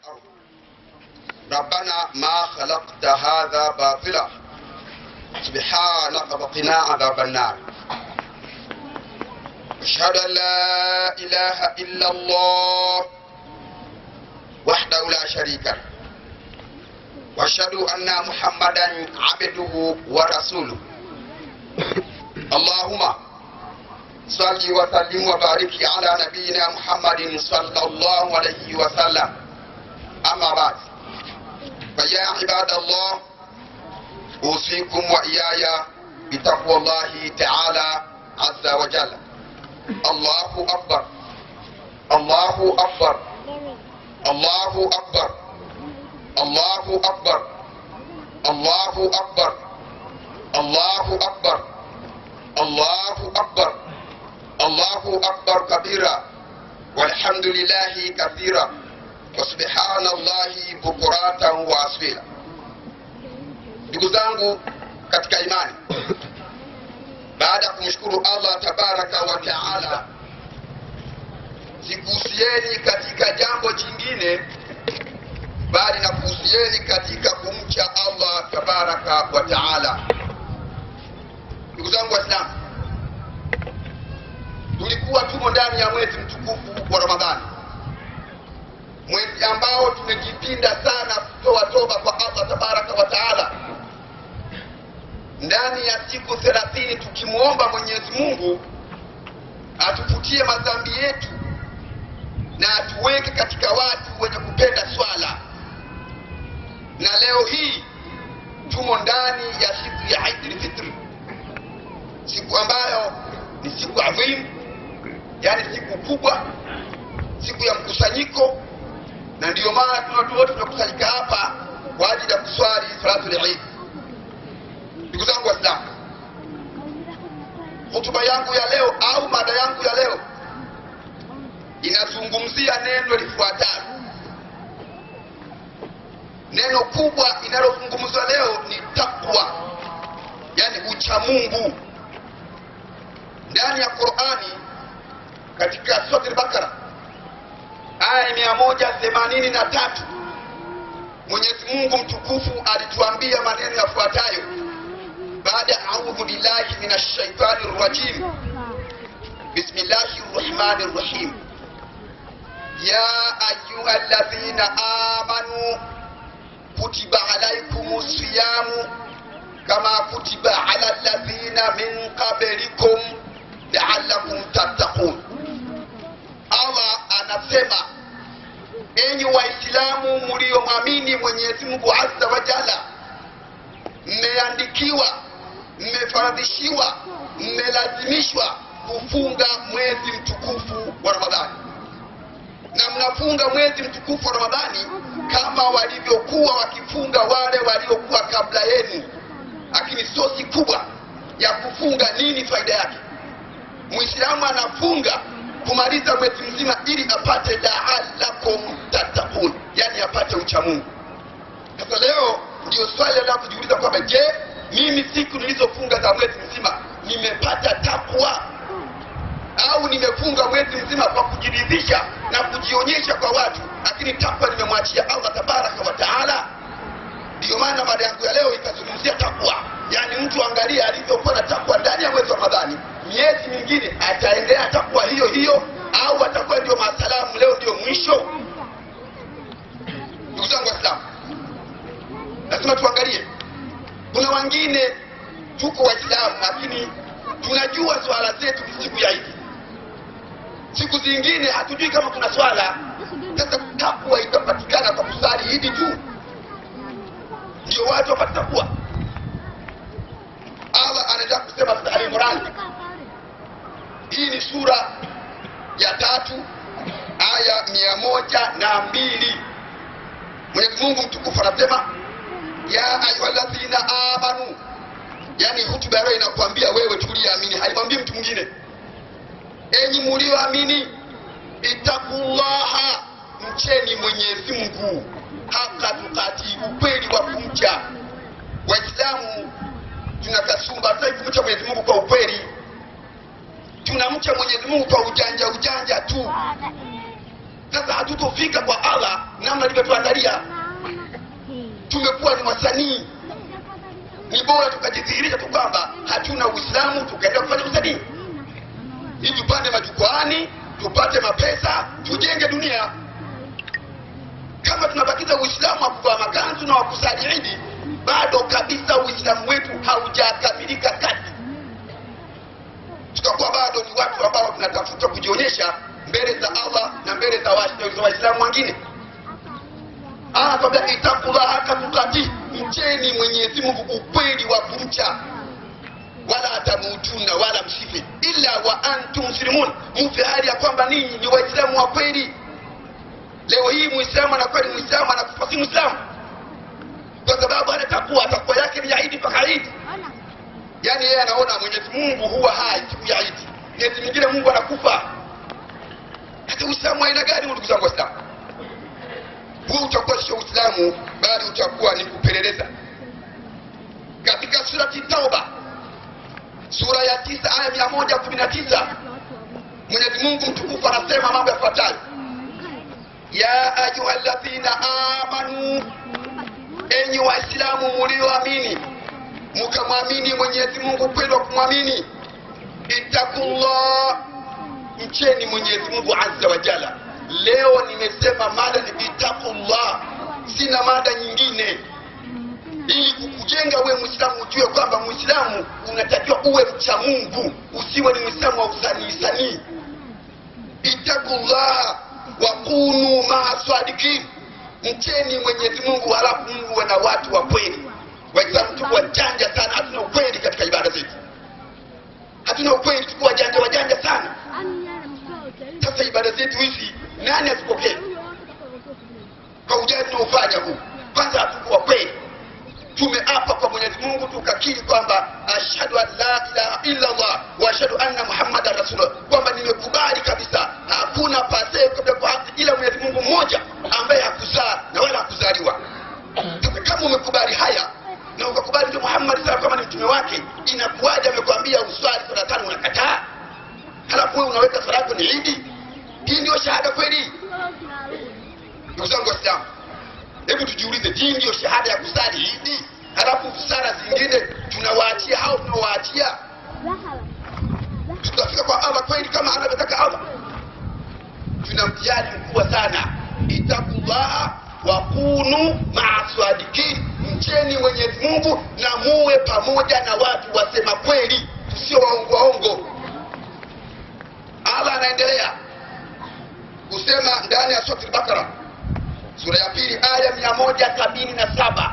الأرض ربنا ما خلقت هذا باطلا سبحانك فقنا عذاب النار. أشهد أن لا إله إلا الله وحده لا شريك له وأشهد أن محمدا عبده ورسوله. اللهم صل وسلم وبارك على نبينا محمد صلى الله عليه وسلم. أما بعد، فيا عباد الله، أوصيكم وإياي بتقوى الله تعالى عز وجل. الله أكبر، الله أكبر، الله أكبر، الله أكبر، الله أكبر، الله أكبر، الله أكبر، الله أكبر كبيرا والحمد لله كثيرا وسبحان الله بكرة وأصيلا. Ndugu zangu katika imani, baada ya kumshukuru Allah tabaraka wa taala, sikuhusieni katika jambo jingine bali na kuhusieni katika kumcha Allah tabaraka wa taala. Ndugu zangu Waislamu, tulikuwa tumo ndani ya mwezi mtukufu wa Ramadhani, mwezi ambao tumejipinda sana kutoa toba kwa Allah tabaraka wa taala. Ndani ya siku 30 tukimuomba Mwenyezi Mungu atufutie madhambi yetu na atuweke katika watu wenye kupenda swala. Na leo hii tumo ndani ya siku ya Eid al-Fitr, siku ambayo ni siku adhim, yani siku kubwa, siku ya mkusanyiko, na ndiyo maana tunatu wote tunakusanyika hapa kwa ajili ya kuswali salatul Eid. Ndugu zangu Waislamu, hotuba yangu ya leo au mada yangu ya leo inazungumzia neno lifuatalo. Neno kubwa inalozungumzwa leo ni takwa, yani ucha Mungu. Ndani ya Qur'ani katika sura al-Baqara aya 183 Mwenyezi Mungu mtukufu alituambia maneno yafuatayo baada a'udhu billahi minash shaitanir rajim. Bismillahir rahmanir rahim. Ya ayyuhalladhina amanu kutiba alaykumus siyamu kama kutiba ala alladhina min qablikum la'allakum tattaqun. Allah anasema, enyi Waislamu mliomwamini Mwenyezi Mungu azza wa jalla, mmeandikiwa, mmefaradhishiwa, mmelazimishwa kufunga mwezi mtukufu wa Ramadhani. Na mnafunga mwezi mtukufu wa Ramadhani kama walivyokuwa wakifunga wale waliokuwa kabla yenu. Lakini sosi kubwa ya kufunga nini faida yake? Muislamu anafunga kumaliza mwezi mzima ili apate la'allakum tattaqun, yani apate ucha Mungu. Sasa leo ndio swali la kujiuliza kwamba je, mimi siku nilizofunga za mwezi mzima nimepata takwa, au nimefunga mwezi mzima kwa kujiridhisha na kujionyesha kwa watu, lakini takwa nimemwachia Allah tabaraka wa taala? Ndio maana mada yangu ya leo ikazungumzia takwa, yani mtu angalia alivyokuwa na takwa ndani ya mwezi wa Ramadhani, miezi mingine ataendelea takwa hiyo hiyo au atakuwa ndio masalamu leo ndio mwisho? Ndugu zangu Waislamu, lazima tuangalie. Kuna wengine tuko Waislamu lakini tunajua swala zetu ni siku ya Eid, siku zingine hatujui kama kuna swala. Sasa takwa itapatikana kwa kusali Eid tu ndio watu wapate takwa? Allah anaanza kusema katika Al-Imran, hii ni sura ya 3 aya 102. Mwenyezi Mungu mtukufu anasema, ya ayyuhalladhina amanu, yani hutuba yao inakuambia wewe tuliamini, haimwambii mtu mwingine. Enyi mlioamini, itakullaha, mcheni Mwenyezi Mungu haka tukati, ukweli wa kumcha. Waislamu tunakasumba sasa kumcha Mwenyezi Mungu kwa ukweli. tunamcha Mwenyezi Mungu kwa ujanja tu. Sasa hatutofika kwa Allah namna alivyotuandalia. Tumekuwa ni wasanii. Ni bora tukajidhihirisha tu kwamba hatuna Uislamu, tukaenda kufanya usanii ili tupande majukwaani, tupate mapesa, tujenge dunia. Kama tunabakiza Uislamu wa kuvaa makanzu na wa kusali Idi, bado kabisa Uislamu wetu haujakamilika kati. Tutakuwa bado ni watu ambao tunatafuta kujionyesha mbele za Allah na mbele za Waislamu wengine. Anatwambia itakullah haka tukati, mcheni Mwenyezi Mungu ukweli wa kumcha, wala tamutuna, wala msife illa wa antum muslimun, mfe hali ya kwamba ninyi ni Waislamu wa kweli. Leo hii Muislamu anakuwa ni Muislamu, anakufa si Muislamu, kwa sababu anatakuwa takwa yake ni Idi mpaka Idi. Yani yeye anaona Mwenyezi Mungu huwa hai siku ya Idi, miezi mingine Mungu anakufa. Hata Uislamu aina gani ndugu zangu Waislamu? Huu utakuwa sio Uislamu, bali utakuwa ni kupeleleza. Katika surati Tauba, sura ya 9 aya 119, Mwenyezi Mungu mtukufu anasema mambo yafuatayo: ya ayyuhalladhina amanu, enyi Waislamu mlioamini, mkamwamini Mwenyezi Mungu kweli wa kumwamini, ittaqullah, mcheni Mwenyezi Mungu azza wa jalla. Leo nimesema mada ni ittaqullah, sina mada nyingine, ili kukujenga wewe Muislamu ujue kwamba Muislamu unatakiwa uwe mcha Mungu, usiwe ni Muislamu wa usanii. Ittaqullah wa kunu ma'as-sadiqin, mcheni Mwenyezi Mungu halafu Mungu na watu wa kweli. Waislamu tuko wajanja sana, hatuna ukweli katika ibada zetu. Hatuna ukweli, tuko wajanja sana. Sasa ibada zetu hizi nani asipokee? Kwa ujanja tunaofanya huu, kwanza hatuko kweli. Tumeapa kwa Mwenyezi Mungu tukakiri kwamba ashhadu an la ilaha illa Allah wa ashhadu anna Muhammadar rasulullah, kwamba nimekubali kabisa hakuna pasee kwa haki ila Mwenyezi Mungu mmoja ambaye hakuzaa na wala hakuzaliwa. Kama umekubali haya na ukakubali tu Muhammad sallallahu kama ni mtume wake, inakuwaje amekwambia uswali swala 5 unakataa? Halafu wewe unaweka swala yako ni Idi? Hii ndio shahada kweli? Ndugu zangu Waislamu, hebu tujiulize, hii ndio shahada ya kusali Idi? Halafu sala zingine tunawaachia hao tunawaachia? Tutafika kwa Allah kweli kama anavyotaka Allah? Tuna mtihani mkubwa sana. Ittaqullah wa kunu ma'as-sadiqin, mcheni Mwenyezi Mungu na muwe pamoja na watu wasema kweli, sio waongo. Allah anaendelea kusema ndani ya sura al-Baqara, sura ya 2 aya 177.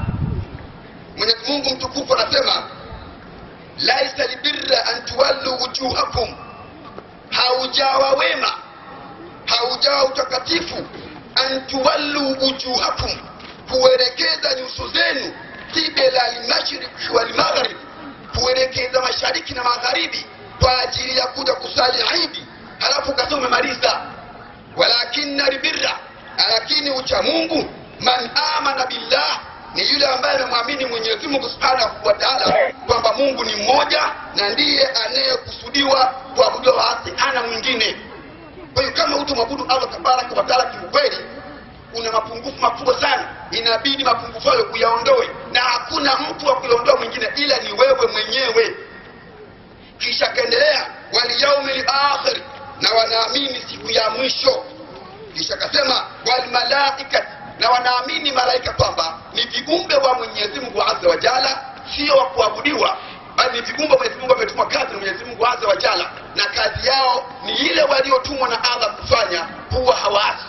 Mwenyezi Mungu mtukufu anasema laisa libirra an tuwallu wujuhakum, haujawa wema, haujawa utakatifu, an tuwallu wujuhakum, kuelekeza nyuso zenu qibla al-mashriq wal maghrib, kuelekeza mashariki na magharibi kwa ajili ya kuja kusali Idi. Halafu kasema umemaliza, walakinna albirra, lakini ucha Mungu, man amana billah, ni yule ambaye anamwamini Mwenyezi Mungu Subhanahu wa Ta'ala kwamba Mungu ni mmoja na ndiye anayekusudiwa kuabudiwa, hasi ana mwingine. Kwa hiyo kama utamwabudu Allah Tabaraka wa Ta'ala kiukweli, una mapungufu makubwa sana, inabidi mapungufu hayo kuyaondoe, na hakuna mtu wa kuyaondoa mwingine ila ni wewe mwenyewe. Kisha kaendelea wal yaumil akhir, na wanaamini siku ya mwisho. Kisha kasema wal malaika, na wanaamini malaika kwamba ni viumbe wa Mwenyezi Mungu Azza wa Jalla, sio wa kuabudiwa, bali ni viumbe Mwenyezi Mungu ametuma kazi na Mwenyezi Mungu Azza wa Jalla, na kazi yao ni ile waliotumwa na Allah kufanya, huwa hawasi.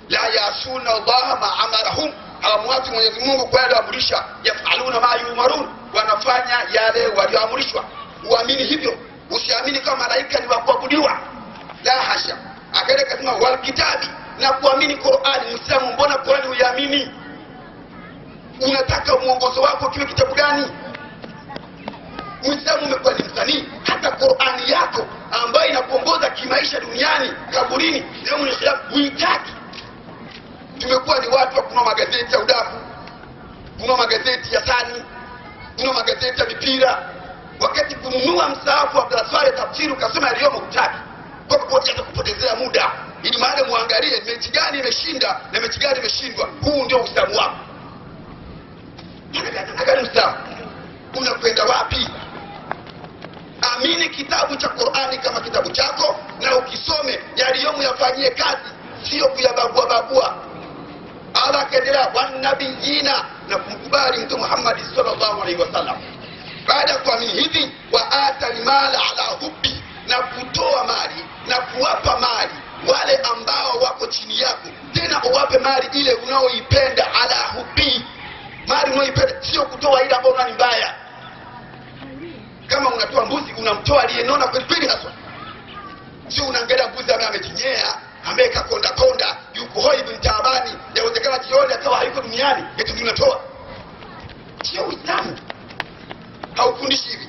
La yasuna Allah ma amarahum, hawamwasi Mwenyezi Mungu kwa yale amrisha, yafaluna ma yumarun, wanafanya yale walioamrishwa. Uamini hivyo, usiamini kama malaika ni wa kuabudiwa, la hasha. Akaenda kasema wal kitabi, na kuamini Qur'ani. Muislamu, mbona Qur'ani uiamini? Unataka muongozo wako kiwe kitabu gani? Muislamu umekuwa ni msanii, hata Qur'ani yako ambayo inakuongoza kimaisha duniani, kaburini, leo mnasema huitaki. Tumekuwa ni watu wa kununua magazeti ya udaku, kununua magazeti ya sani, kununua magazeti ya mipira, wakati kununua msaafu wa Abdullah tafsiri ukasema yaliyomo hutaki, kwa kupoteza muda. ili maana muangalie mechi gani imeshinda na mechi gani imeshindwa. Huu ndio Uislamu wako. Angalia Uislamu unakwenda wapi? Amini kitabu cha Qur'ani kama kitabu chako na ukisome yaliyomo yafanyie kazi, sio kuyabagua bagua. Allah akaendelea wanabiyina na kumkubali Mtume Muhammad sallallahu alaihi wasallam. Baada ya kuamini hivi, wa atal mala ala hubbi, na kutoa mali na kuwapa mali wale ambao wako chini yako, tena uwape mali ile unaoipenda, ala hubbi, mali unaoipenda, sio kutoa ile ambayo ni mbaya. Kama unatoa mbuzi unamtoa aliyenona kweli kweli haswa, sio unaangalia mbuzi ambaye amejinyea, ambaye kakonda konda, yuko hoi bin taabani, yawezekana jioni akawa hayuko duniani, eti unatoa. Sio Uislamu, haufundishi hivi.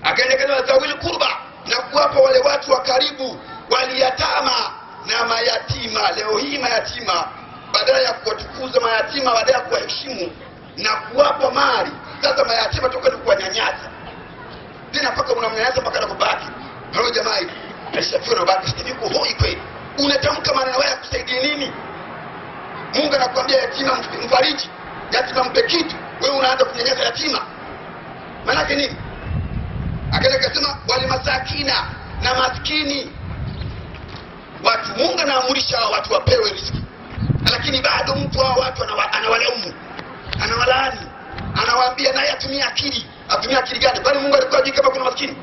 Akaendelea zawil kurba, na kuwapa wale watu wa karibu, waliyatama na mayatima. Leo hii mayatima, badala ya kuwatukuza mayatima, badala ya kuwaheshimu na kuwapa mali, sasa mayatima toka ni kuwanyanyasa. Tena mpaka unamnyanyasa mpaka anakubaki. Hao jamaa hivi alishafiwa na baki siviko hoi kweli. Unatamka maneno haya kusaidia nini? Mungu anakuambia yatima mfariji, yatima mpe kitu, wewe unaanza kunyanyasa yatima. Maana yake nini? Akaenda kusema wale masakina na maskini. Watu Mungu anaamrisha watu wapewe riziki, lakini bado mtu wa watu anawalaumu, anawalaani, anawaambia naye atumie akili. Atumie akili gani? Bali Mungu alikuwa ajui kama kuna maskini?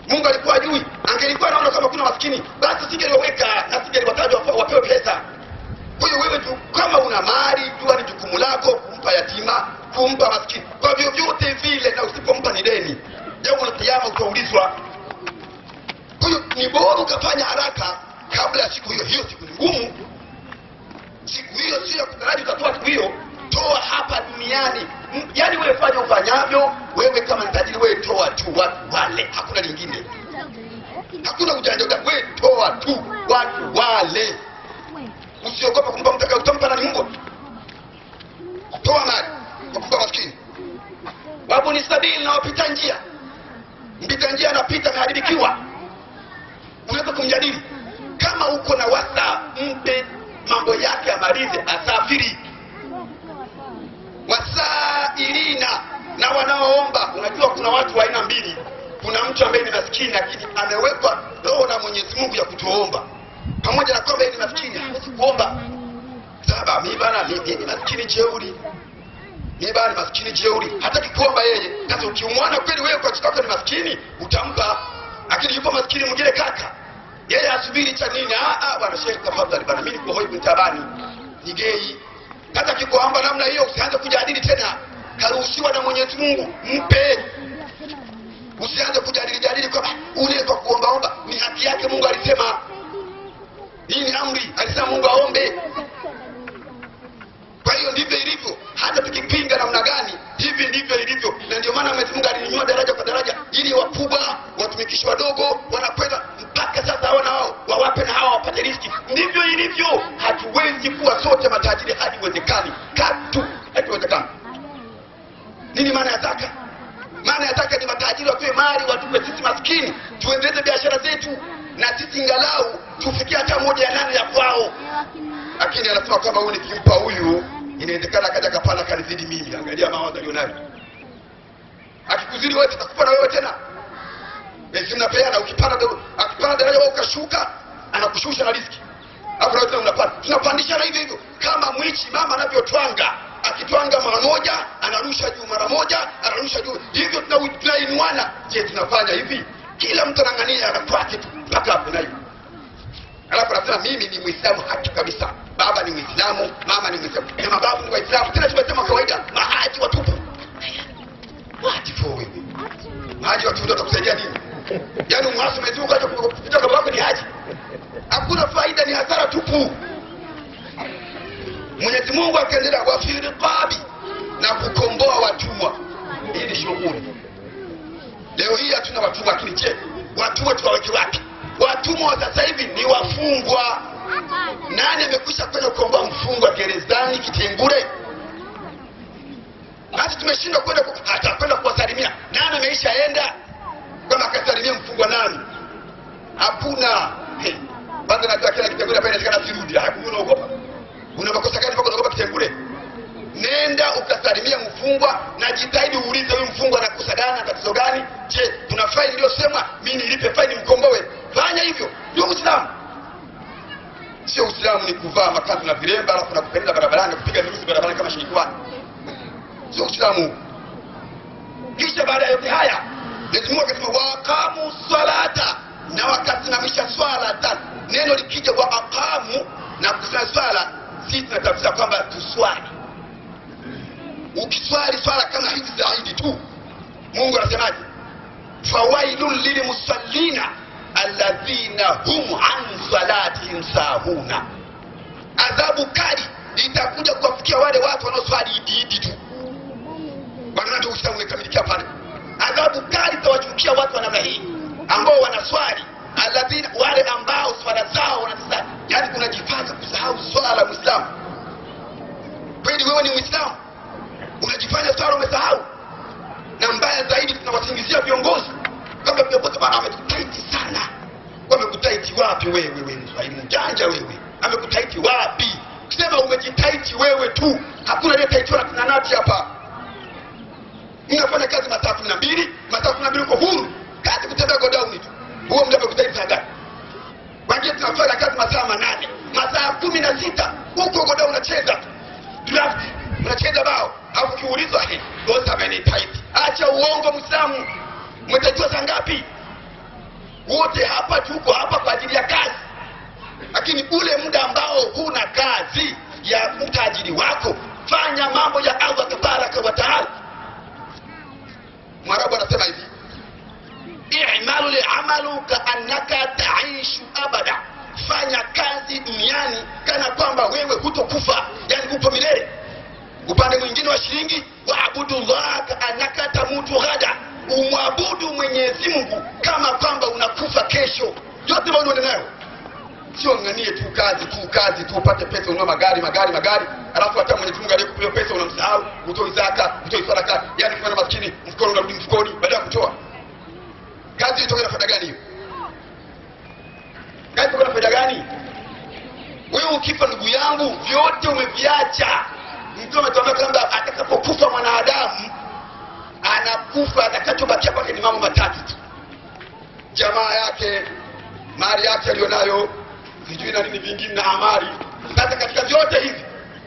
Mungu alikuwa ajui? Angelikuwa anaona kama kuna maskini, basi singeliweka na singeliwataja wapewe pesa. Kwa hiyo wewe tu kama una mali, jua ni jukumu lako kumpa yatima, kumpa maskini. Kwa vyovyote vile, na usipompa ni deni. Jambo la kiyama utaulizwa. Kwa hiyo ni bora ukafanya haraka kabla ya siku hiyo. Hiyo siku ni ngumu. Siku hiyo sio ya kutaraji utatoa siku hiyo. Toa hapa duniani. Yaani wewe fanya ufanyavyo, wewe kama tajiri wewe toa tu watu wale, hakuna lingine. Hakuna ujanja gani, wewe toa tu watu wale. Usiogope kumpa mtaka, utampa nani? Mungu. Toa mali kwa maskini. Wabu ni sabili na wapita njia. Mpita njia anapita ameharibikiwa, unaweza kumjadili. Kama uko na wasa, mpe mambo yake amalize, asafiri. Wasailina, na wanaoomba. Unajua kuna watu wa aina mbili. Kuna mtu ambaye ni maskini lakini amewekwa roho na Mwenyezi Mungu ya kutoomba. Pamoja na kwamba yeye ni maskini, hawezi kuomba. Sababu mimi bana ni maskini jeuri. Mimi bana maskini jeuri, hataki kuomba yeye. Sasa ukimwona kweli wewe kwa chako ni maskini, utampa. Lakini yupo maskini mwingine kaka, yeye asubiri cha nini? Bwana Sheikh tafadhali bana, mimi niko hoi mtabani, ni gei. Hata kikuomba namna hiyo usianze kujadili tena. Karuhusiwa na Mwenyezi Mungu, mpe. Usianze kujadili kwamba ule kwa kuomba ni haki yake. Mungu alisema hii ni amri, alisema Mungu aombe. Kwa hiyo ndivyo ilivyo. Hata tukipinga namna gani, hivi ndivyo ilivyo. Na ndio maana Mwenyezi Mungu alinyanyua daraja kwa daraja, ili wakubwa watumikishi wadogo wanakwenda mpaka sasa hao na hao wawape na hao wapate riziki. Ndivyo ilivyo. Hatuwezi kuwa sote matajiri, haiwezekani. Katu haiwezekani. Nini maana ya zaka? Maana ya zaka ni matajiri wapewe mali, watupe sisi maskini tuendeleze biashara zetu, na sisi ingalau tufikie hata 1/8 ya kwao. Lakini anasema kama huyu nikimpa huyu inawezekana akaja kapana kanizidi mimi. Angalia mawazo alionayo. Akikuzidi wewe tutakupa na wewe tena. Basi mnapeana, akipanda daraja wewe ukashuka, anakushusha na riziki. Hapo ndio unapata. Tunapandishana hivyo hivyo. Kama mwichi mama anavyotwanga, akitwanga mara moja, anarusha juu mara moja, anarusha juu. Hivyo tunainuana. Je, tunafanya hivi? Kila mtu anang'ania anakwake tu mpaka hapo nayo. Alafu anasema mimi ni Muislamu haki kabisa. Baba ni Muislamu, mama ni Muislamu. Na mababu ni Waislamu. Tena tumesema kawaida, mahaji watupu. Watu wewe. Mahaji watu ndio watakusaidia nini? Yaani mwasi umezuka hata kupita baba wako ni haji. Hakuna faida, ni hasara tupu. Mwenyezi Mungu akaendelea wa fi riqabi, na kukomboa watumwa. Hii ni shughuli. Leo hii hatuna watumwa, lakini je, watumwa tuwaweke wapi? Watumwa sasa hivi ni wafungwa. Nani amekwisha kwenda kukomboa mfungwa gerezani Kitengure? Basi tumeshindwa kwenda hata kwenda kuwasalimia. Nani ameishaenda kama akasalimia mfungwa nani? Hakuna. kwanza najua kila kitengule hapa inawezekana sirudi. Unaogopa? Una makosa gani mpaka unaogopa kitengule? Nenda ukasalimia mfungwa na jitahidi uulize huyu mfungwa anakosa gani, ana tatizo gani? Je, kuna faini iliyosemwa mimi nilipe faini mkomboe? Fanya hivyo. Ndio Uislamu. Sio Uislamu ni kuvaa makanzu na vilemba alafu na kupenda barabarani kupiga miruzi barabarani kama sheitani. Sio Uislamu. Kisha baada ya yote haya Mwenyezi Mungu akasema waqamu salata, na wakasimamisha swala tatu. Neno likija wa aqamu na kusimamisha swala, sisi tunatafsiri kwamba tuswali. Ukiswali swala kama hizi zaidi tu, Mungu anasemaje? Fawailul lilmusallina alladhina hum an salatihim sahuna. Adhabu kali itakuja kuwafikia wale watu wanaoswali idi tu. Bwana ndio Uislamu umekamilika pale. Adhabu kali itawachukia watu wa namna hii ambao wanaswali, alladhina, wale ambao swala zao wanasali. Yaani kunajifanya kusahau swala Muislamu. Kwani wewe ni Muislamu? Unajifanya swala umesahau? Na mbaya zaidi tunawasingizia viongozi kama viongozi bana wamekutaiti sana. Wamekutaiti wapi wewe Mswahili mjanja wewe? Amekutaiti wapi? Sema umejitaiti wewe tu. Hakuna aliyetaitiwa na tunanati hapa. Unafanya kazi masaa 12, masaa 12 uko huru. Kazi kutembea godown tu. Huo muda umekutaiti sana gani? Wengine tunafanya kazi masaa 8, masaa 16 uko godown unacheza. Draft, unacheza bao. Au kiulizwa boss amenitaiti. Acha uongo Muislamu. Mtaitwa saa ngapi? Wote hapa tuko hapa kwa ajili ya kazi. Lakini ule muda ambao huna kazi ya utajiri wako, fanya mambo ya Allah tabaraka wa taala. Mwarabu anasema hivi, i'malu li'amalu ka'annaka ta'ishu abada. Fanya kazi duniani kana kwamba wewe hutokufa, yani upo milele. Upande mwingine wa shilingi, waabudu Allah ka'annaka tamutu ghada. Umwabudu Mwenyezi Mungu kama kwamba unakufa kesho. Yote mambo nayo. Sio nganie tu kazi tu upate pesa, ununue magari. Alafu hata Mwenyezi Mungu aliyekupa pesa unamsahau, utoi zaka, utoi sadaka. Yaani kwa maskini mkono unarudi mfukoni baada ya kutoa. Kazi itoka na faida gani hiyo? Kazi itoka na faida gani? Wewe ukifa ndugu yangu, vyote umeviacha. Mtume ametuambia kwamba atakapokufa mwanadamu anakufa, atakachobakia kwake ni mambo matatu tu. Jamaa yake, mali yake alionayo, sijui na nini vingine na amali. Sasa katika vyote hivi,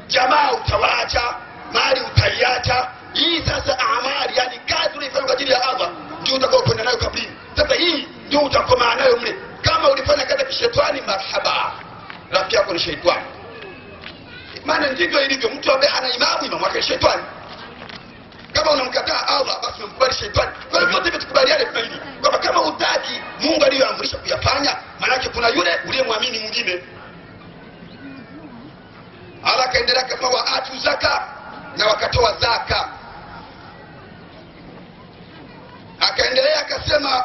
jamaa utawaacha, mali utaiacha. Hii sasa amali, yani kazi unaifanya kwa ajili ya Allah, ndio utakao kwenda nayo kabrini. Sasa hii ndio utakoma nayo mle. Kama ulifanya kazi ya kishetani, marhaba, rafiki yako ni shetani. Maana ndivyo ilivyo, mtu ambaye hana imamu wake shetani. Kama unamkataa Allah, basi unamkubali shetani. Kwa hivyo vyote vitukubaliane kwa hili, kwamba kama utaki Mungu aliyoamrisha kuyafanya, maana kuna yule uliyemwamini mwingine. Allah kaendelea kama waatu zaka, na wakatoa zaka. Akaendelea akasema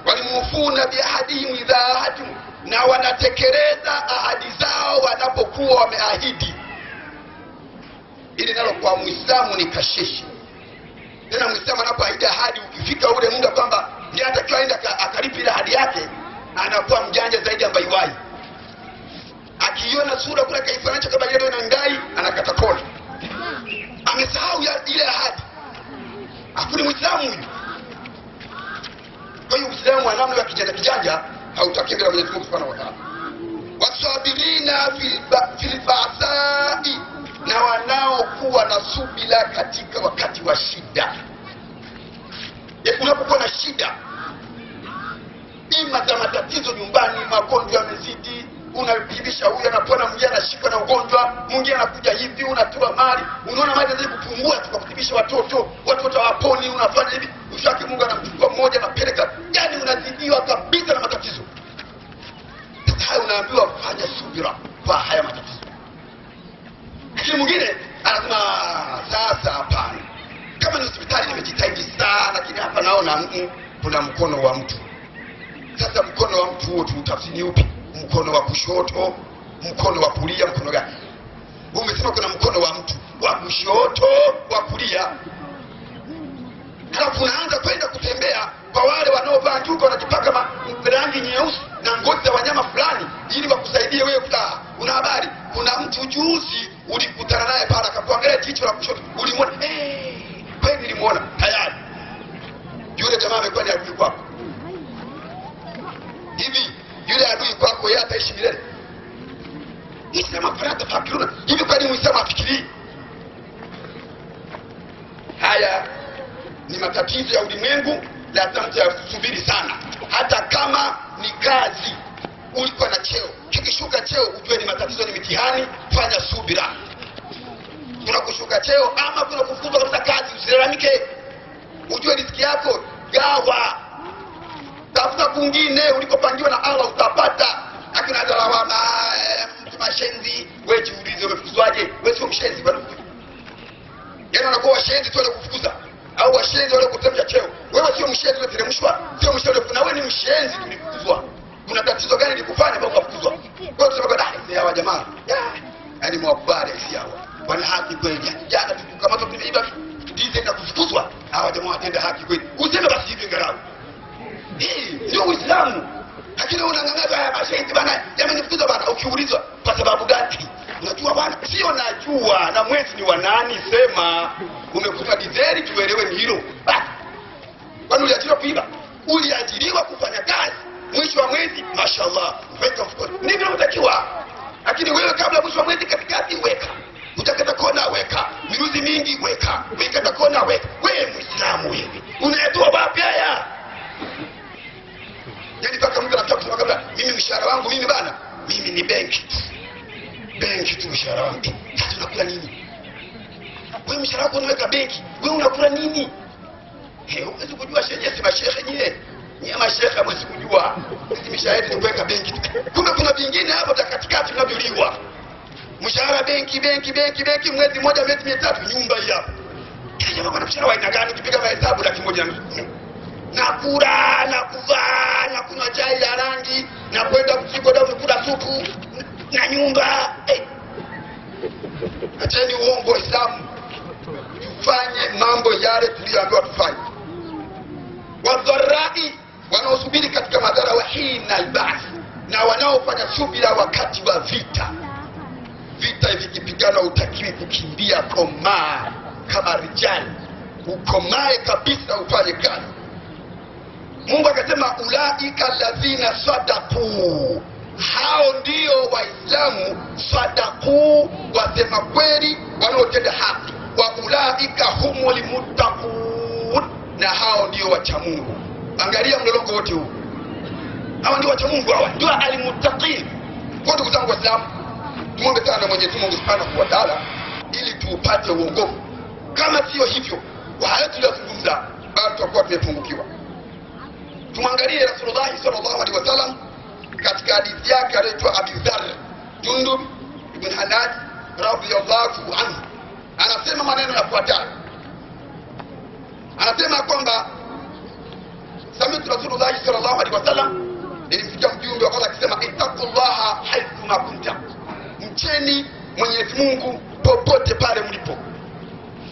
walimufuna biahadihim idha ahadu, na wanatekeleza ahadi zao wanapokuwa wameahidi. Ili nalo kwa Muislamu ni kashishi. Tena Muislamu anapoahidi ahadi, ukifika ule muda kwamba ndiye atakiwa aende akalipa ile ahadi yake, anakuwa mjanja zaidi ambaye wai. Akiona sura kule kaifananisha kama yeye na ngai, anakata kona. Amesahau ile ahadi. Hakuna Muislamu huyu. Kwa hiyo Uislamu wa namna ya kijanja hautaki bila Mwenyezi Mungu Subhanahu wa Ta'ala. Wasabirina fil ba'sa'i, na wanaokuwa na subira katika wakati wa shida. Unapokuwa na shida, ima za matatizo nyumbani, magonjwa yamezidi, unabibisha huyu anapona, mwingine anashikwa na ugonjwa, mwingine anakuja hivi, unatoa mali, unaona mali zinaanza kupungua, tukakutibisha watoto hawaponi, unafanya hivi, ushaki Mungu anamchukua mmoja na peleka, yani unazidiwa kabisa na matatizo. Sasa hayo unaambiwa fanya subira kwa haya matatizo. Lakini mwingine anasema sasa hapana, kama ni hospitali nimejitahidi sana, lakini hapa naona kuna mkono wa mtu. Sasa mkono wa mtu huo tutafsiri upi? Mkono wa kushoto, mkono wa kulia, mkono gani? Umesema kuna mkono wa mtu wa kushoto, wa kulia. Halafu unaanza kwenda kutembea kwa wale wanaovaa njuga, wanajipaka rangi nyeusi na ngozi za wanyama fulani ili wakusaidia kwako. Hivi yule adui kwako yeye ataishi milele? Muislamu farata fakiruna. Hivi kwa nini Muislamu afikiri? Haya ni matatizo ya ulimwengu, lazima mtasubiri sana. Hata kama ni kazi ulikuwa na cheo, kikishuka cheo ujue ni matatizo, ni mitihani, fanya subira. Kuna kushuka cheo ama kuna kufukuzwa kabisa kazi, usilalamike. Ujue riziki yako gawa, tafuta kwingine ulikopangiwa na Allah utapata. Hakuna dalawana mtu mashenzi, wewe jiulize umefukuzwaje? Wewe sio mshenzi bado. Yaani unakuwa washenzi tu wale kufukuza au washenzi wale kutemja cheo. Wewe sio mshenzi unateremshwa, sio mshenzi na wewe ni mshenzi tulifukuzwa. Kuna tatizo gani likufanya mpaka ukafukuzwa? Kwa hiyo tunasema dai hawa jamaa. Yaani mwakubali si hawa. Wana haki kweli. Jana tukamata tuliiba ndize na kufukuzwa. Hawa jamaa watenda haki kweli. Useme basi hivi ngarau. Ndio Uislamu. Lakini unang'ang'ana haya mashenzi bana, yamenifukuza bana. Ukiulizwa kwa sababu gani? Unajua bana, sio najua na mwezi ni wa nani, sema umekufa dizeli tuelewe ni hilo. Kwani uliajiriwa kuiba? Uliajiriwa kufanya kazi. Mwisho wa mwezi mashallah weka mfukoni. Ndivyo unatakiwa. Lakini wewe kabla mwisho wa mwezi katikati weka. Utakata kona weka. Miruzi mingi weka. Ukikata kona weka. Wewe Muislamu wewe. Unayatoa wapi haya? Yaani paka mtu anataka kusema kabla mimi mshahara wangu mimi bana, mimi ni benki. Benki tu mshahara wangu. Sasa unakula nini? Wewe mshahara wako unaweka benki. Wewe unakula nini? Huwezi kujua sheria si mashehe nyewe. Nyie mashehe mwezi kujua. Sisi mishahara ni kuweka benki. Kumbe kuna vingine hapo katikati tunavyoliwa. Mshahara benki mwezi mmoja miezi mitatu nyumba hii hapa. Kile bwana mshahara wa aina gani ukipiga mahesabu 150,000. Nakula, nakuvaa, na kunywa chai ya rangi, na kwenda kusiko damu kula supu na nyumba. Acheni uongo Waislamu. Tufanye mambo yale tuliyoambiwa tufanye. Wadharai wanaosubiri katika madhara wa hina albas, na wanaofanya subira wakati wa vita. Vita hivi kipigana utakiwi kukimbia, komaa kama rijali. Ukomae kabisa ufanye kazi. Mungu akasema ulaika alladhina sadaku. Hao ndio Waislamu sadaku, wasema kweli, wanaotenda haki. Wa ulaika humul muttaqun, na hao ndio wacha Mungu. Angalia mlolongo wote huu. Hao ndio wacha Mungu, hao ndio alimuttaqin. Kwa ndugu zangu Waislamu, tuombe sana Mwenyezi Mungu Subhanahu wa Ta'ala ili tuupate uongofu. Kama sio hivyo, kwa hayo tuliyozungumza, bado tutakuwa tumepungukiwa. Tumwangalie Rasulullah sallallahu alaihi wasallam katika hadithi yake aliyoitwa Abi Dharr Jundub ibn Hanad radhiyallahu anhu. Anasema maneno yafuatayo. Anasema kwamba sami'tu Rasulullah sallallahu alaihi wasallam, nilimsikia mjumbe wa Allah akisema ittaqullaha haythu ma kuntum. Mcheni Mwenyezi Mungu popote pale mlipo.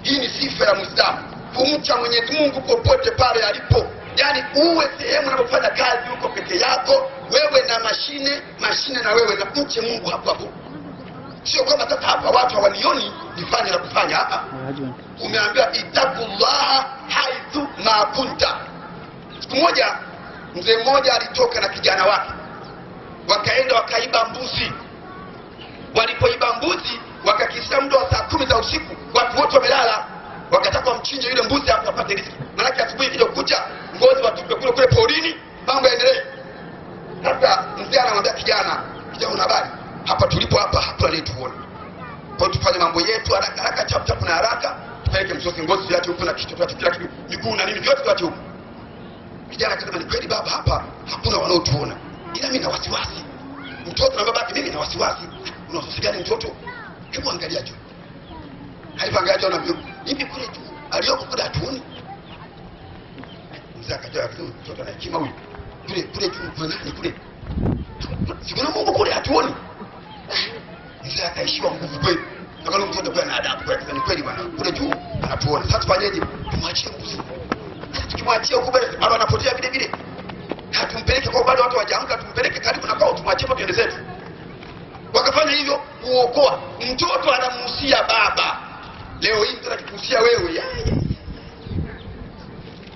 Hii ni sifa ya Muislamu, kumcha Mwenyezi Mungu popote pale alipo. Yaani uwe sehemu unapofanya kazi huko peke yako, wewe na mashine na wewe, na mche Mungu hapo hapo. Sio kwamba sasa hapa watu hawanioni nifanye na kufanya hapa. Umeambiwa ittaqullaha haythu ma kunta. Siku moja mzee mmoja alitoka na kijana wake, wakaenda wakaiba mbuzi. Walipoiba mbuzi wakakisia muda wa saa 10 za usiku, watu wote wamelala, wakataka wamchinje yule mbuzi hapo apate riziki. Maana asubuhi kile kucha ngozi watupe kule porini, mambo yaendelee. Sasa mzee anamwambia kijana, una habari? Hapa tulipo hapa hakuna anayetuona. Kwa hiyo tufanye mambo yetu haraka chap na haraka, tupeleke msosi ngozi ziache huko na kichwa tuache kila kitu, miguu na nini vyote tuache huko. Kijana akasema ni kweli baba, hapa hakuna wanaotuona. Ila mimi na wasiwasi. Mtoto na babake, mimi na wasiwasi. Unawasiwasi gani mtoto? Hebu angalia juu. Alipoangalia juu anaambia, hivi kule juu aliyoko kule hatuoni? Mzee akajua akasema mtoto ana hekima huyu. Kule juu kuna nani kule? Sikuna Mungu kule hatuoni. Mzee akaishiwa nguvu kweli. Akalo mtoto kwa na adabu kwa akasema ni kweli bwana, kule juu hatuoni. Sasa tufanyeje? Tumwachie mbuzi. Tukimwachia huko bado bado anapotea vile vile. Hatumpeleke kwa bado watu wajaamka, tumpeleke karibu na kwao, tumwachie kwa tuende zetu. Wakafanya hivyo kuokoa. Mtoto anamuhusia baba. Leo hii mtoto akikuhusia wewe,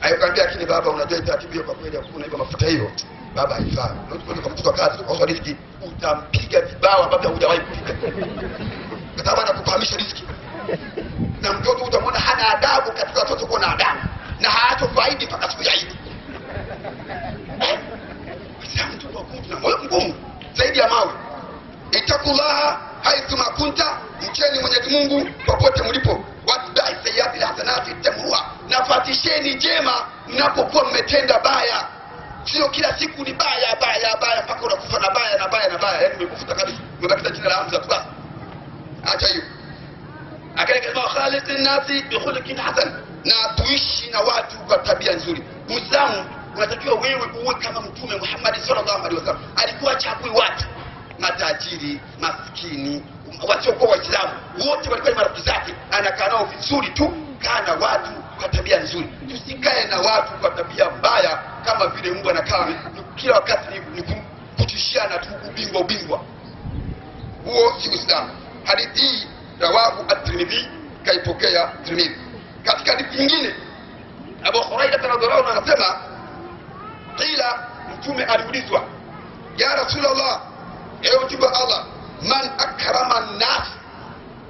Ayokaambia lakini baba unajua taratibu hiyo kwa kweli hakuna hivyo mafuta hiyo. Baba haifai. Unaweza kumtoa kazi kwa riziki utampiga vibao ambavyo hujawahi kupiga. Kwa sababu anakufahamisha riziki. Na mtoto utamwona hana adabu katika watoto kuna adabu na hatafaidi mpaka siku ya Eid. Sasa mtu kwa kumtu na moyo mgumu zaidi ya mawe. Itakullaha haithu ma kunta, mcheni Mwenyezi Mungu popote mlipo. Watbai sayyiati hasanati tamruha, nafatisheni jema mnapokuwa mmetenda baya. Sio kila siku ni baya baya baya mpaka unakufa na baya na baya na baya, yaani umekufuta kabisa, umebaki jina la Hamza tu basi. Acha hiyo. Akaenda kwa khaliqin nasi bi khuluqin hasan, na tuishi na watu kwa tabia nzuri. Muislamu unatakiwa wewe uwe kama Mtume Muhammad sallallahu alaihi wasallam. Alikuwa chagui watu matajiri, maskini, wasiokuwa Waislamu, wote walikuwa ni marafiki zake. Anakaa nao vizuri tu, kaa na watu kwa tabia nzuri. Tusikae na watu kwa tabia mbaya kama vile mbwa anakaa kila wakati ni kutishana tu ubingwa. Huo si Uislamu. Hadithi hii rawahu at-Tirmidhi, kaipokea Tirmidhi. Katika hadithi nyingine Abu Hurairah radhiallahu anhu anasema, qila, Mtume aliulizwa, ya Rasulullah, ewe Mtume Allah, man akrama an-nas,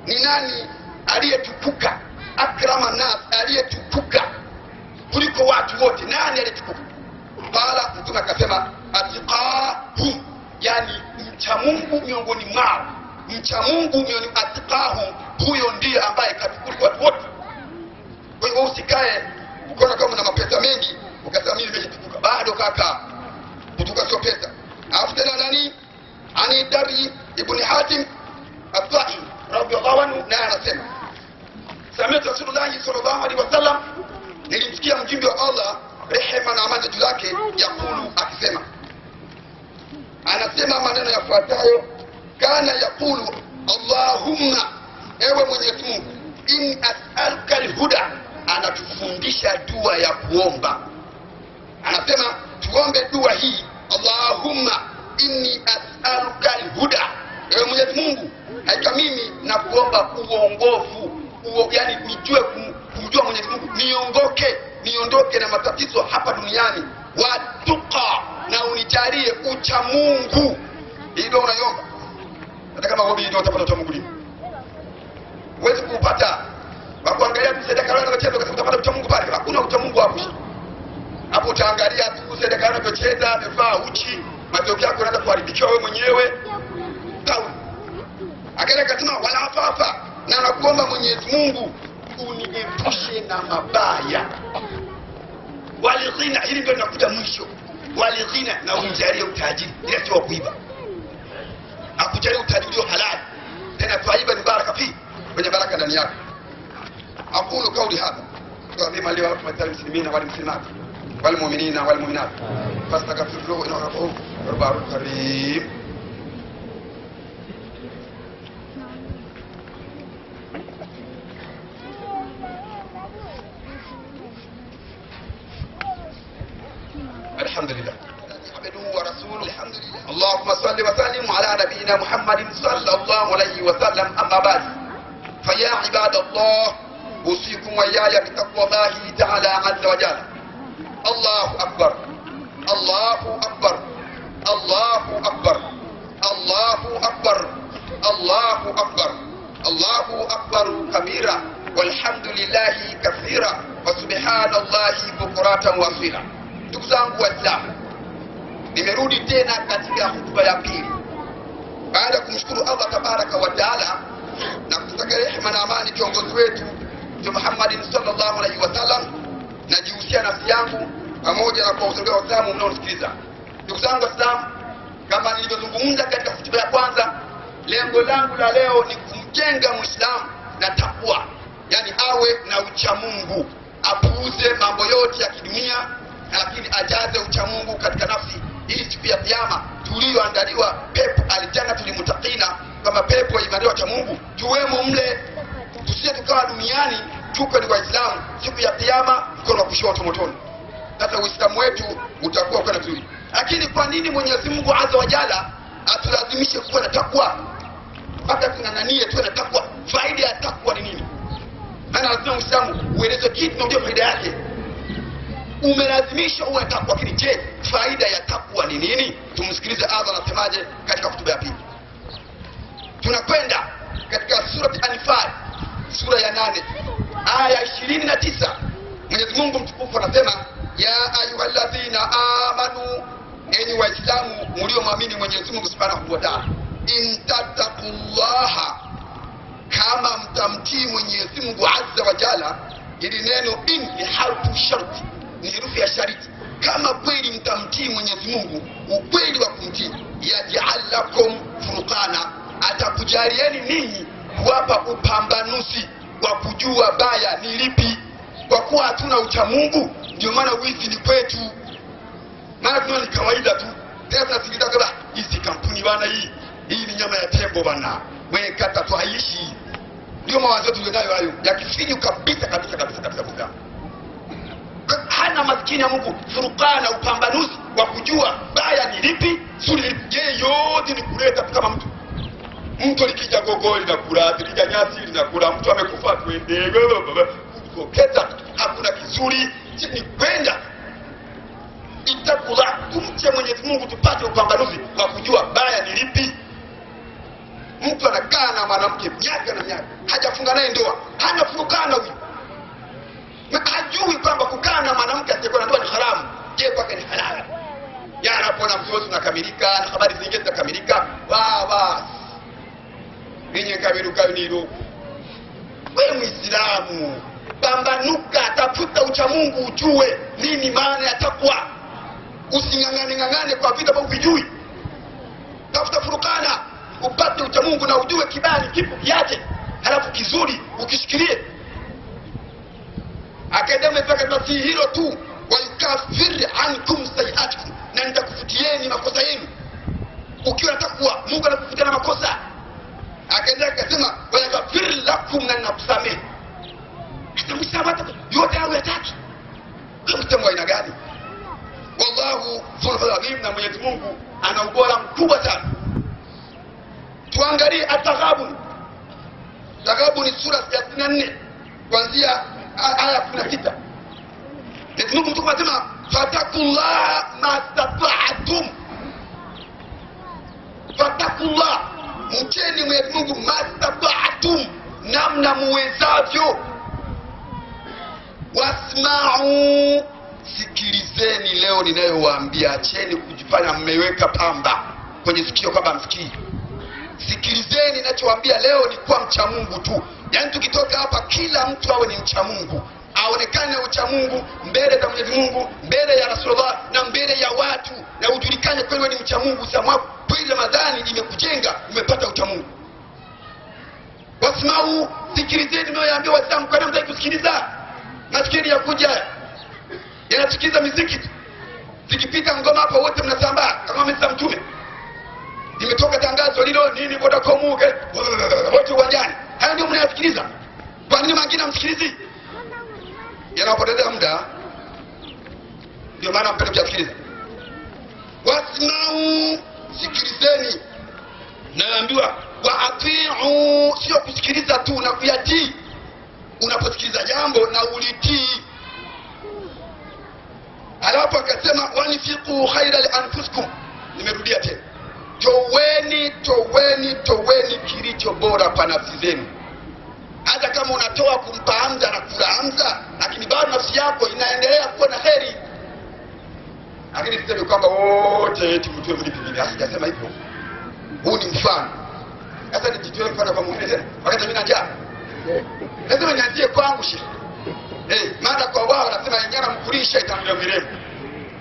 ni nani aliyetukuka? Akrama an-nas, aliyetukuka kuliko watu wote, nani aliyetukuka? Qala, Mtume akasema, atqahu, yani mcha Mungu miongoni mwao. Mcha Mungu miongoni atqahu, huyo ndiye ambaye katukuliko watu wote. Kwa hivyo usikae ukaona kama na mapesa mengi ukasema mimi nimejitukuka. Bado kaka, kutuka sio pesa. Afdala nani? Ani Dari ibn Hatim at-Ta'i radhiyallahu anhu, na anasema, sami'tu Rasulullah sallallahu alaihi wasallam, nilimsikia mjumbe wa Allah rehema na amani juu yake yakulu, akisema, anasema maneno yafuatayo, kana yakulu, Allahumma, ewe Mwenyezi Mungu, in as'aluka al-huda, anatufundisha dua ya kuomba. Anasema tuombe dua hii, Allahumma inni as'aluka al-huda, ewe Mwenyezi Mungu, hakika mimi nakuomba uongofu, yani nijue kumjua Mwenyezi Mungu, niondoke na matatizo hapa duniani, wa tuqa, na unijalie ucha Mungu. Hii ndio unaiomba. Hata kama wewe ndio utapata ucha Mungu lini? Huwezi kupata. Wakuangalia tu sadaka leo unacheza kwa utapata ucha Mungu pale. Hakuna ucha Mungu hapo. Hapo utaangalia tu sadaka leo unacheza, amevaa uchi, matokeo yako yanaanza kuharibikiwa wewe mwenyewe. Sawa. Akaenda akasema wala afafa, na nakuomba Mwenyezi Mungu uniepushe na mabaya. Walighina, hili ndio linakuja mwisho. Walighina, na unijalie utajiri, bila sio kuiba. Akujalie utajiri halali. Tena faiba ni baraka fi, kwenye baraka ndani yake. Aqulu qawli hadha wa bima li wa rahmatil muslimina wal muslimat wal mu'minina wal mu'minat fastaghfiruhu innahu ghafurur karim. الحمد لله عبده ورسوله. الحمد لله. اللهم صل وسلم على نبينا محمد صلى الله عليه وسلم. أما بعد، فيا عباد الله، أوصيكم وإياي بتقوى الله تعالى عز وجل. الله أكبر، الله أكبر، الله أكبر، الله أكبر، الله أكبر، الله أكبر كبيرا، والحمد لله كثيرا، وسبحان الله بكرة وأصيلا. Ndugu zangu Waislamu, nimerudi tena katika hotuba ya pili baada ya kumshukuru Allah tabaraka wa taala na kutaka rehema na amani kiongozi wetu Mtume Muhammad sallallahu alaihi wasallam. Najihusia nafsi yangu pamoja na kwa usaidizi wa Waislamu mnaonisikiliza. Ndugu zangu Waislamu, kama nilivyozungumza katika hotuba ya kwanza, lengo langu la leo ni kumjenga Muislamu na takwa, yani awe na ucha Mungu, apuuze mambo yote ya kidunia, lakini ajaze ucha Mungu katika nafsi, ili siku ya kiyama tulioandaliwa pepo aljannatul muttaqina, kama pepo imeandaliwa cha Mungu, tuwemo mle. Tusije tukawa duniani tuko ni Waislamu, siku ya kiyama mkono wa kushoto motoni. Sasa Uislamu wetu utakuwa kwa nzuri. Lakini kwa nini Mwenyezi Mungu Azza wa Jalla atulazimishe kuwa na takwa? Mpaka tunananie tuwe na takwa. Faida ya takwa ni nini? Maana lazima Uislamu ueleze kitu na ujue faida yake. umelazimishwa uwe takwa. Lakini je, faida ya takwa ni nini? Tumsikilize Allah anasemaje katika hotuba ya pili. Tunakwenda katika sura Al-Anfal, sura ya 8 aya 29. Mwenyezi Mungu mtukufu anasema, ya ayyuhalladhina amanu, enyi waislamu mliomwamini Mwenyezi Mungu Subhanahu wa Ta'ala, in tattaqullaha, kama mtamtii Mwenyezi Mungu Azza wa Jalla. Ili neno in ni harfu sharti, ni herufi ya sharti. Kama kweli mtamtii Mwenyezi Mungu ukweli wa kumtii, yaj'al lakum furqana, atakujalieni ninyi kuwapa upambanuzi wa kujua baya ni lipi. Kwa kuwa hatuna ucha Mungu, ndio maana wizi ni kwetu. Maana tunaona ni kawaida tu. Tena tunasikiliza kama hizi kampuni bana, hii ni nyama ya tembo bana, wewe kata tu haishi. Ndio mawazo tulionayo hayo ya kifinyu kabisa. Hana maskini ya Mungu furqana, upambanuzi wa kujua baya ni lipi, zuri ni lipi. Yeye yote ni kuleta kama mtu likija gogo linakula, likija nyasi linakula, mtu amekufa twende kuketa, hakuna kizuri ni kwenda. Itakula, tumche Mwenyezi Mungu tupate upambanuzi wa kujua baya ni lipi. Mtu anakaa na mwanamke miaka na miaka, hajafunga naye ndoa, hana furukana huyu, hajui kwamba kukaa na mwanamke asiyekuwa na ndoa ni haramu. Je, kwake ni halali? Yanapona mzozo unakamilika na habari zingine zinakamilika, basi yenye kamiruka nilo. Wewe Muislamu, pambanuka, tafuta ucha Mungu, ujue nini maana ya takwa. Usingangane kwa vitu ambavyo hujui. Tafuta furukana, upate ucha Mungu na ujue kibali kipo kiache, halafu kizuri ukishikilie. Akadema mpaka si hilo tu, wa yukafir ankum sayiatikum, na nitakufutieni makosa yenu. Ukiwa takwa, Mungu anakufutia na makosa. Akaendelea akasema, wa yakafir lakum, na nakusamehe. Atamsamaha yote hayo yataki. Mtemo aina gani? Wallahu dhul azim, na Mwenyezi Mungu ana ubora mkubwa sana. Tuangalie At-Taghabun. Taghabun ni sura 34 kuanzia aya 16. Mwenyezi Mungu mtukufu anasema, fatakullaha mastata'tum. Fatakullah, mcheni Mwenyezi Mungu mastata'tum, namna muwezavyo. Wasma'u, sikilizeni leo ninayowaambia. Acheni kujifanya mmeweka pamba kwenye sikio kwamba msikii. Sikilizeni ninachowaambia leo ni kwa mcha Mungu tu. Yaani tukitoka hapa kila mtu awe ni mcha Mungu, aonekane ucha Mungu mbele za Mwenyezi Mungu, mbele ya Rasulullah na mbele ya watu, na ujulikane kweli ni mcha Mungu. Sababu kweli Ramadhani imekujenga, umepata ucha Mungu. Wasma'u, sikilizeni ninayowaambia Waislamu. Kwa nini mtaki kusikiliza? Masikini ya kuja yanasikiza muziki. Zikipita ngoma hapa wote mnasambaa kama Mr. Mtume. Nimetoka tangazo lilo nini Vodacom wote uwanjani. Haya ndio mnayasikiliza. Kwa nini mangine hamsikilizi? Yanapoteza muda. Ndio maana mpende kusikiliza. Wasma'u, sikilizeni. Naambiwa wa ati'u, sio kusikiliza tu na kuyatii. Unaposikiliza jambo na ulitii. Alafu akasema wanifiqu khaira li anfusikum. Nimerudia tena, toweni kilicho bora kwa nafsi zenu. Hata kama unatoa kumpa Hamza na kula Hamza, lakini bado nafsi yako inaendelea kuwa na heri. Lakini sisemi kwamba wote eti mtu mlipi mimi, sijasema hivyo. Huu ni mfano. Sasa nijitoe mfano kwa mwingine tena. Wakati mimi na njaa, lazima nianzie kwangu shehe. Maana kwa wao nasema nyama mkulisha itamlia mirembo.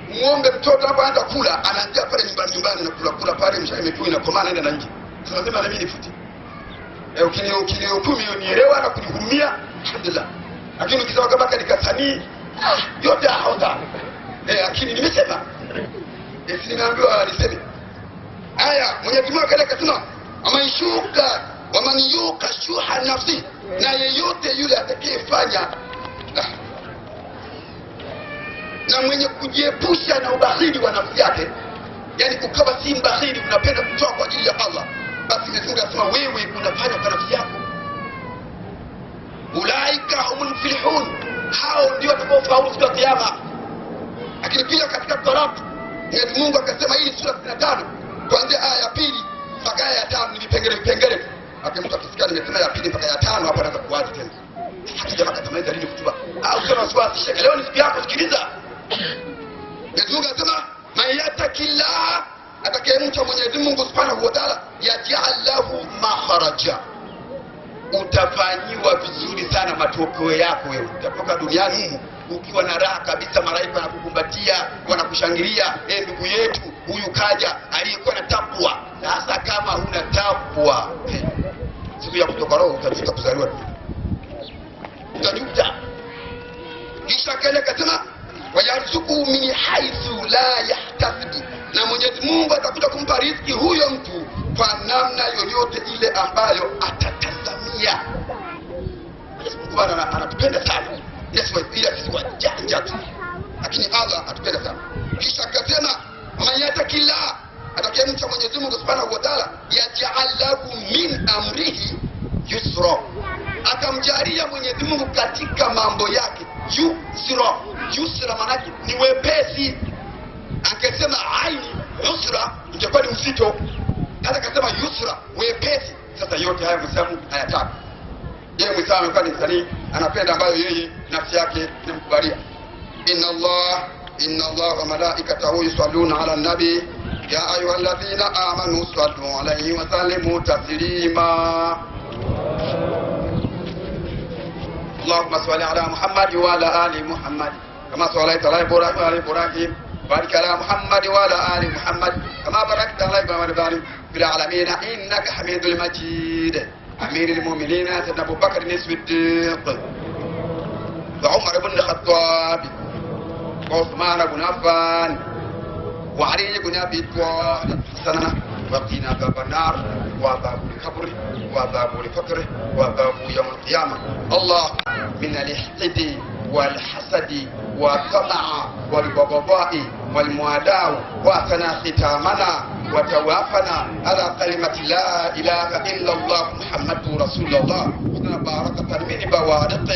Muombe mtoto hapo anza kula, anaanza pale nyumbani na kula pale mshaimekui na komana nenda na nje. Tunasema na mimi nifuti. Ukinihukumu unielewa na kunihurumia, alhamdulillah. Lakini ukisema kama kanikasanii yote haonda. Lakini nimesema. Sinaambiwa niseme. Aya, Mwenyezi Mungu akasema, amaishuka wa man yuqa shuha nafsi, na yeyote yule atakayefanya na mwenye kujiepusha na ubakhili wa nafsi yake, yani ukawa si mbakhili, unapenda kutoa kwa ajili ya Allah, basi Mwenyezi Mungu anasema wewe unafanya kwa nafsi yako. Ulaika humul muflihun, hao ndio watakaofaulu siku ya kiyama. Lakini pia katika Torati Mwenyezi Mungu akasema, hii sura 65 kuanzia aya ya 2 mpaka aya ya 5 ni vipengele. Mtu akisikia nimesema ya 2 mpaka ya 5 hapo anaanza kuwaza tena. Hata jamaa katamaliza lini kutuba? Sio wasiwasi, shekhe, leo ni siku yako, sikiliza. Mwenyezi Mungu anasema, man yatakillah, atakayemcha Mwenyezi Mungu Subhanahu wa Ta'ala, yaj'al lahu makharaja. Utafanyiwa vizuri sana matokeo yako wewe. Utatoka duniani ukiwa na raha kabisa, malaika wanakukumbatia, wanakushangilia, ndugu yetu huyu kaja aliyekuwa na takwa. Sasa kama huna takwa, siku ya kutoka roho utafika kuzaliwa utajuta. Kisha kale kasema, wayarzuku min haythu la yahtasib, na Mwenyezi Mungu atakuja kumpa riziki huyo mtu kwa namna yoyote ile ambayo atatazamia. Mwenyezi Mungu anatupenda sana. Yesu ila sisi wajanja tu, lakini Allah atupenda sana. Kisha akasema, man yatakillah, atakayemcha Mwenyezi Mungu Subhanahu wa Ta'ala, yaj'al lahu min amrihi yusra, akamjalia Mwenyezi Mungu katika mambo yake yusra maana ni wepesi. Akasema aini yusra ingekuwa ni mzito, hata akasema yusra wepesi. Sasa yote haya Muislamu hayataka. Yeye Muislamu amekuwa ni msanii, anapenda ambayo yeye nafsi yake inamkubalia. Inna Allah wa malaikatahu yusalluna ala nabi ya ayyuhalladhina amanu sallu alayhi wa sallimu taslima. Allahumma salli ala Muhammad wa ala ali Muhammad kama sallaita ala Ibrahim wa ala Ibrahim, barik ala Muhammad wa ala ali Muhammad kama barakta ala Ibrahim wa ala Ibrahim fil alamin innaka Hamidul Majid. أمير المؤمنين سيدنا أبو بكر الصديق وعمر بن الخطاب وعثمان بن عفان وعلي بن أبي طالب حسنا وقنا باب النار وعذاب القبر وعذاب الفقر وعذاب يوم القيامة. الله من الحقد والحسد والطمع والبغضاء والمعاداة وأثنى ختامنا وتوافنا على كلمة لا إله إلا الله محمد رسول الله. باركة من بوارق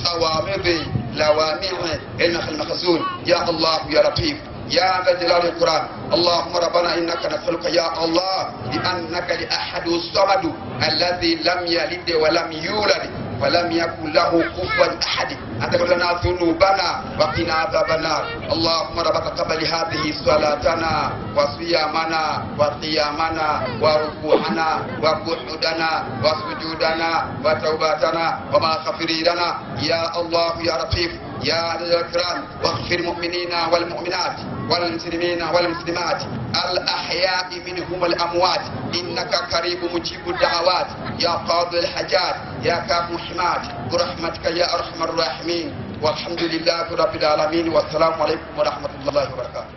خوامض لوامع النخل المخزون. يا الله يا لطيف يا ذا جلال القرآن. اللهم ربنا إنك نسألك يا الله بأنك لأحد الصمد الذي لم يلد ولم يولد ولم يكن له كفوا أحد أن تغفر لنا ذنوبنا وقنا عذاب النار. اللهم ربنا تقبل هذه صلاتنا وصيامنا وقيامنا وركوعنا وقعودنا وسجودنا وتوباتنا ومغفرينا يا الله يا لطيف يا ذا الإكرام. واغفر المؤمنين والمؤمنات والمسلمين والمسلمات الأحياء منهم الأموات إنك قريب مجيب الدعوات يا قاضي الحاجات يا كافي الحمات برحمتك يا أرحم الراحمين. والحمد لله رب العالمين والسلام عليكم ورحمة الله وبركاته.